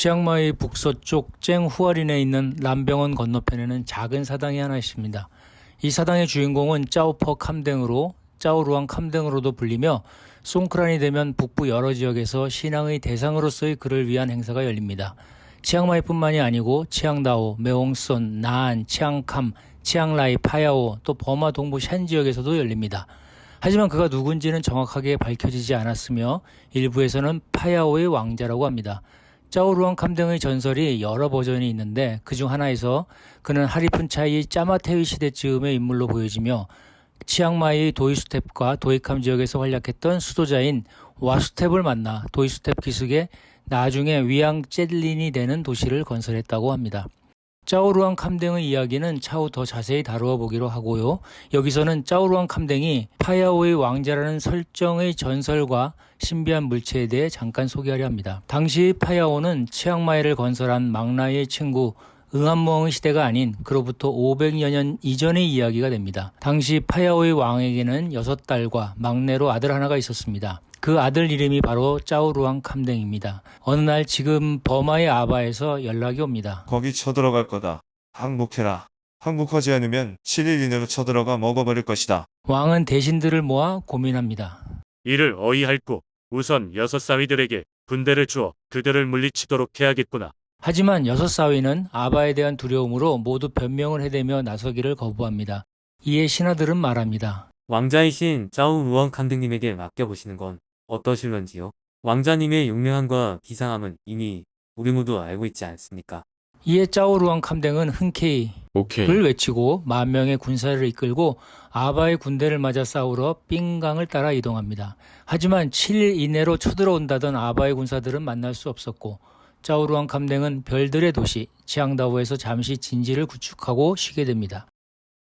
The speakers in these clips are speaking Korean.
치앙마이 북서쪽 쨍후아린에 있는 람병원 건너편에는 작은 사당이 하나 있습니다. 이 사당의 주인공은 짜오퍼 캄댕으로 짜오루앙 캄댕으로도 불리며 송크란이 되면 북부 여러 지역에서 신앙의 대상으로서의 그를 위한 행사가 열립니다. 치앙마이뿐만이 아니고 치앙다오, 메홍선, 나안, 치앙캄, 치앙라이, 파야오 또 버마 동부 샨 지역에서도 열립니다. 하지만 그가 누군지는 정확하게 밝혀지지 않았으며 일부에서는 파야오의 왕자라고 합니다. 짜오루앙 캄댕의 전설이 여러 버전이 있는데 그중 하나에서 그는 하리푼차이 짜마테의 시대쯤의 인물로 보여지며 치앙마이 도이수텝과 도이캄 지역에서 활약했던 수도자인 와수텝을 만나 도이수텝 기슭에 나중에 위앙 젤린이 되는 도시를 건설했다고 합니다. 짜오루앙 캄댕의 이야기는 차후 더 자세히 다루어 보기로 하고요. 여기서는 짜오루앙 캄댕이 파야오의 왕자라는 설정의 전설과 신비한 물체에 대해 잠깐 소개하려 합니다. 당시 파야오는 치앙마이를 건설한 망라이의 친구 응암몽의 시대가 아닌 그로부터 500여 년 이전의 이야기가 됩니다. 당시 파야오의 왕에게는 6딸과 막내로 아들 하나가 있었습니다. 그 아들 이름이 바로 짜오루앙 캄댕입니다. 어느 날 지금 버마의 아바에서 연락이 옵니다. 거기 쳐들어갈 거다. 항복해라. 항복하지 않으면 7일 이내로 쳐들어가 먹어버릴 것이다. 왕은 대신들을 모아 고민합니다. 이를 어이할고 우선 6사위들에게 군대를 주어 그들을 물리치도록 해야겠구나. 하지만 6사위는 아바에 대한 두려움으로 모두 변명을 해대며 나서기를 거부합니다. 이에 신하들은 말합니다. 왕자이신 짜오루앙 캄댕님에게 맡겨보시는 건 어떠실런지요? 왕자님의 용맹함과 비상함은 이미 우리 모두 알고 있지 않습니까? 이에 짜오루앙 캄댕은 흔쾌히 오케이. 를 외치고 10,000명의 군사를 이끌고 아바의 군대를 맞아 싸우러 삥강을 따라 이동합니다. 하지만 7일 이내로 쳐들어온다던 아바의 군사들은 만날 수 없었고 짜오루앙 캄댕은 별들의 도시 치앙다오에서 잠시 진지를 구축하고 쉬게 됩니다.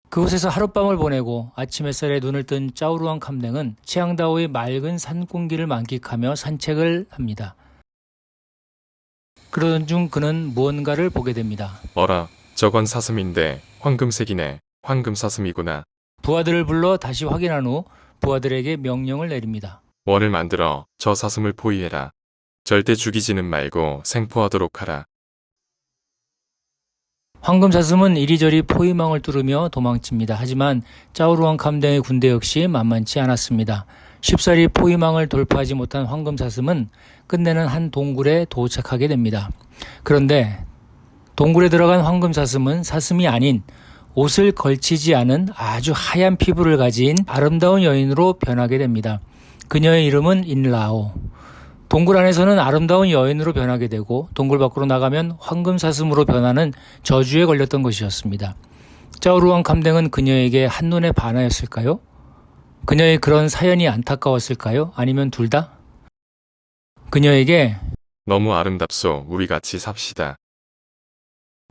그곳에서 하룻밤을 보내고 아침 햇살에 눈을 뜬 짜오루앙 캄댕은 치앙다오의 맑은 산 공기를 만끽하며 산책을 합니다. 그러던 중 그는 무언가를 보게 됩니다. 어라, 저건 사슴인데 황금색이네. 황금사슴이구나. 부하들을 불러 다시 확인한 후 부하들에게 명령을 내립니다. 월을 만들어 저 사슴을 포위해라. 절대 죽이지는 말고 생포하도록 하라. 황금사슴은 이리저리 포위망을 뚫으며 도망칩니다. 하지만 짜오루앙 캄댕의 군대 역시 만만치 않았습니다. 쉽사리 포위망을 돌파하지 못한 황금사슴은 끝내는 한 동굴에 도착하게 됩니다. 그런데 동굴에 들어간 황금사슴은 사슴이 아닌 옷을 걸치지 않은 아주 하얀 피부를 가진 아름다운 여인으로 변하게 됩니다. 그녀의 이름은 인라오. 동굴 안에서는 아름다운 여인으로 변하게 되고 동굴 밖으로 나가면 황금사슴으로 변하는 저주에 걸렸던 것이었습니다. 짜오루앙 캄댕은 그녀에게 한눈에 반하였을까요? 그녀의 그런 사연이 안타까웠을까요? 아니면 둘 다? 그녀에게 너무 아름답소. 우리 같이 삽시다.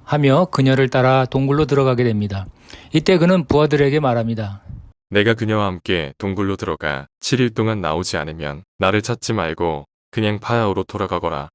하며 그녀를 따라 동굴로 들어가게 됩니다. 이때 그는 부하들에게 말합니다. 내가 그녀와 함께 동굴로 들어가 7일 동안 나오지 않으면 나를 찾지 말고 그냥 파야오로 돌아가거라.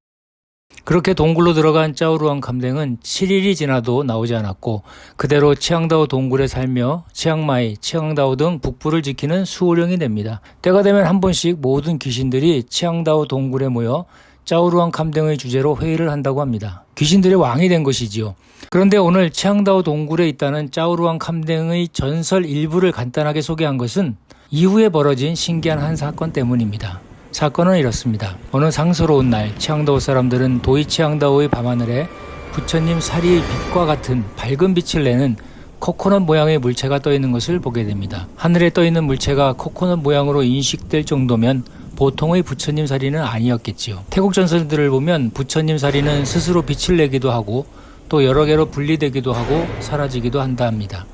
그렇게 동굴로 들어간 짜오루앙 캄댕은 7일이 지나도 나오지 않았고 그대로 치앙다오 동굴에 살며 치앙마이, 치앙다오 등 북부를 지키는 수호령이 됩니다. 때가 되면 한 번씩 모든 귀신들이 치앙다오 동굴에 모여 짜오루앙 캄댕의 주제로 회의를 한다고 합니다. 귀신들의 왕이 된 것이지요. 그런데 오늘 치앙다오 동굴에 있다는 짜오루앙 캄댕의 전설 일부를 간단하게 소개한 것은 이후에 벌어진 신기한 한 사건 때문입니다. 사건은 이렇습니다. 어느 상스러운 날 치앙다오 사람들은 도이치앙다오의 밤하늘에 부처님 사리의 빛과 같은 밝은 빛을 내는 코코넛 모양의 물체가 떠 있는 것을 보게 됩니다. 하늘에 떠 있는 물체가 코코넛 모양으로 인식될 정도면 보통의 부처님 사리는 아니었겠지요. 태국 전설들을 보면 부처님 사리는 스스로 빛을 내기도 하고 또 여러 개로 분리되기도 하고 사라지기도 한다 합니다.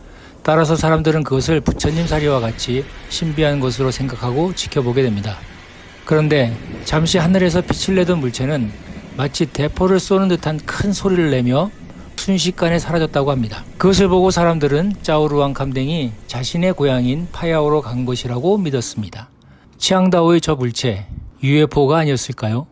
따라서 사람들은 그것을 부처님 사리와 같이 신비한 것으로 생각하고 지켜보게 됩니다. 그런데 잠시 하늘에서 빛을 내던 물체는 마치 대포를 쏘는 듯한 큰 소리를 내며 순식간에 사라졌다고 합니다. 그것을 보고 사람들은 짜오루앙 캄댕이 자신의 고향인 파야오로 간 것이라고 믿었습니다. 치앙다오의 저 물체, UFO가 아니었을까요?